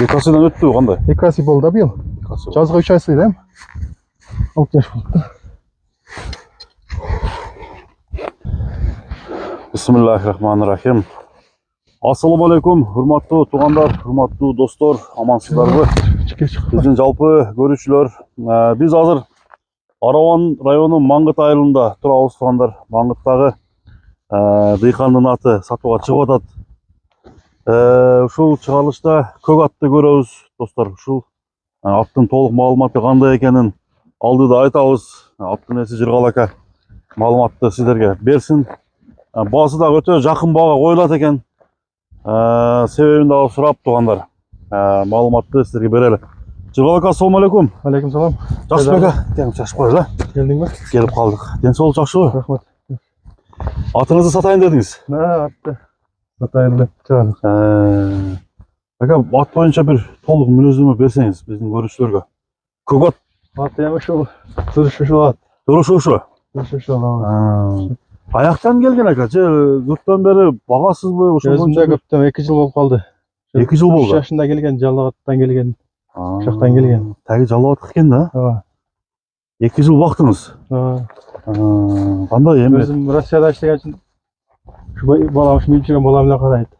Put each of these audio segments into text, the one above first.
Ekasidan өттү кандай? Экаси болду быйыл. Жазга 3 ай сыйды эми. 6 жаш болду. Бисмиллахиррахманиррахим. Ассаламу алейкум, урматтуу туугандар, урматтуу достор, амансыздарбы? Биздин жалпы көрүүчүлөр, биз азыр Араван районунун Маңгыт айылында турабыз туугандар. Маңгыттагы дыйкандын аты сатууга чыгып атат. Ушул чыгарылышта көк атты көрөбүз достор. Ушул аттын толук маалыматы кандай экенин алдыда айтабыз. Аттын ээси Жыргал ака маалыматты сиздерге берсин. Баасы да өтө жакын баага коюлат экен. Себебин дагы сурап туугандар. Маалыматты сиздерге берели. Жыргал ака, ассаламу алейкум. Алейкум салам. Жакшыбек ака, келип чашып коелу. Келдиңби? Келип калдык. Ден соолук жакшыбы? Рахмат. Атыңызды сатайын дедиңиз. Атты. Сатайын деп чыгардык. Ака, ат боюнча бир толук мүнөздөмө берсеңиз биздин көрүүчүлөргө. Көк ат. Ат эми ушул турушушу ат. Турушушу. Турушушу. Аяктан келген ака, же көптөн бери багасызбы? Өзүмдө көптөн 2 жыл болуп калды. 2 жыл болду. 3 жашында келген, Жалал-Абадтан келген. Ушактан келген. Таги Жалал-Абад экен да? Ооба. 2 жыл бактыңыз. Кандай эми? Өзүм Россияда иштеген үчүн балам ушу минип жүргөн балам эле карайт.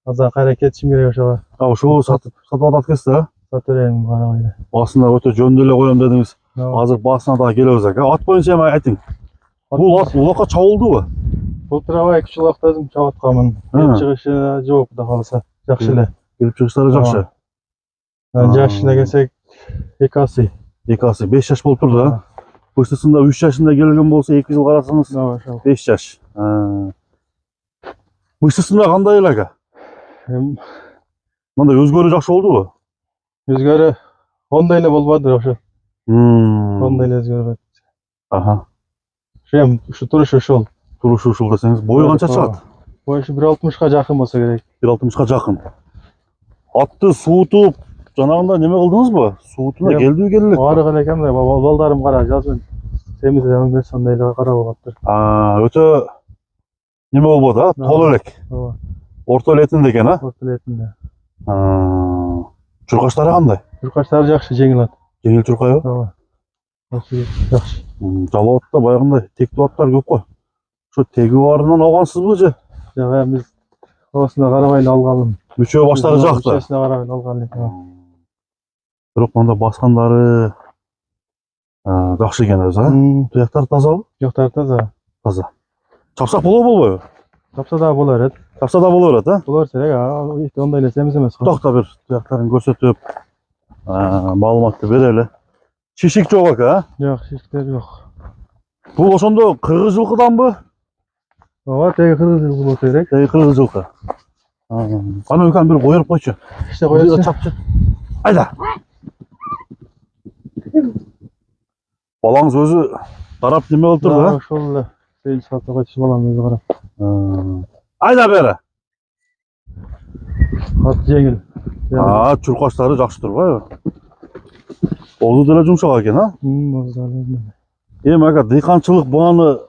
Азыр кайра кетишим керек ошого. Ошого сатып атат экенсиз да? Сатып берем карабайда. Басына өтө жөндүү эле коем дедиңиз. Азыр басына дагы келебиз ака. Ат боюнча эми айтың. Бул ат улакка чабылдыбы? Былтыр аба 2 жыл убакта өзүм чабып атканмын. Чыгышы жок, кудай кааласа. Жакшы эле. Келип чыгыштары жакшы. Жашына келсек, Экаси. 5 жаш болуп турду да? Быштысында 3 жашында келген болсо 2 жыл карасаңыз 5 жаш. Быштысында кандай эле ака? Мындай өзгөрүү жакшы болдубу? Өзгөрүү ондай эле болбоду ошо. Ондай эле өзгөрбөдү. Ушу турушу ушул. Турушу ушул десеңиз, бою канча чыгат? Бою 1.60га жакын болсо керек. 1.60га жакын. Атты суутуп, жанагында неме кылдыңызбы? Суутуна келдиби келелек? Ары элекем да, балдарым кара, жазын. Семиз эмес андай эле кара болуптур. Өтө неме болбоду, а? Тол элек. Ооба. Орто элетинде экен, а? Орто элетинде. Чуркаштары кандай? Чуркаштары жакшы, жеңил ат. Жеңил чуркайбы? Ооба. Жакшы. Жалал-Абадта баягындай тектүү аттар көп го. Ошо теги барынан алгансызбы же? Жок, эми биз осуна карабай эле алганмын. Мүчө баштары жакты. Мүчөсүнө карабай эле алган элек. Бирок мында баскандары жакшы экен өзү, а? Туяктар тазабы? Туяктар таза. Таза. Чапсак болобу? Чапса да боло берет. Чапса да боло берет, а? Боло берсе керек, ондай эле семиз эмес. Токто бир туяктарын көрсөтүп, маалыматты берели. Шишик жок ака, а? Жок, шишиктер жок. Бул ошондо кыргыз жылкыданбы? Ооба, теги кыргыз жылкы болсо керек. Теги кыргыз жылкы. Кана экан бир коюп койчу. İşte koyuyorsun. Çapçı. Ayda. Balаңыз өзү карап неме кылып турду, а? Ошол эле. Сейил сатып койчу балам өзү карап. Айда бери. Ат жеңил. Чуркаштары жакшы турбайбы? Олду деле жумшак экен, а? Эми ака, дыйканчылык бааны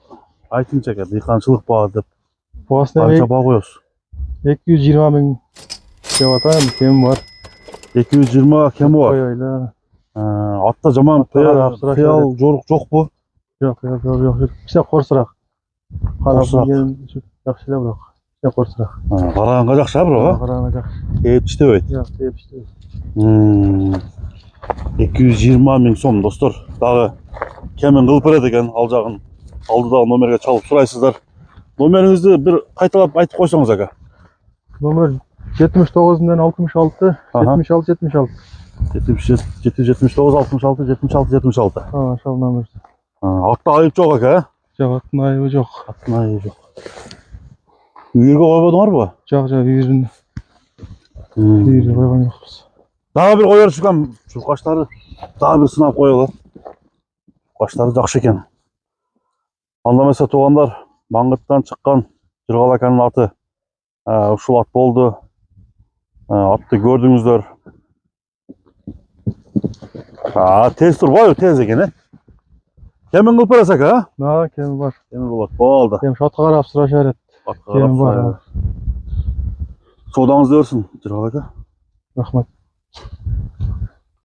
айтыңчы ака, дыйканчылык баа деп. Канча баа коесуз? 220 миң деп атам, кем бар. 220 кеми бар. Атта жаман фиал жорук жокпу? Жок. Кичине корсураак. Карап келген жакшы эле бирок. Кичине корсураак. Караганга жакшы, а бирок, а? Караганга жакшы. Тээп иштебейт. Жок, тээп иштебейт. 220 миң сом достор. Дагы кемин кылып берет экен, ал жагын алдыдагы номерге чалып сурайсыздар. Номериңизди бир кайталап айтып койсоңуз ака. Номер 79 66 76 76. 779 66 76 76. Ошол номер. Атта айып жок ака, Жок, аттын айыбы жок. Аттын айыбы жок. Үйүргө койбодуңарбы? Жок, үйүргө койгон жокпуз. Дагы бир коёр чыккан чуркаштары дагы бир сынап коелу. Чуркаштары жакшы экен. Анда эмесе туугандар, Маңгыттан чыккан Жыргал аканын аты ушул ат болду. Атты көрдүңүздөр. Тез турбайбы? Тез экен, э? Кемин кылып бересиз ака, а? Кеми бар. Кеми болот. Болду. Кем шотко карап сураша берет. Кеми бар. Соодаңызды берсин, Жыргал ака. Рахмат.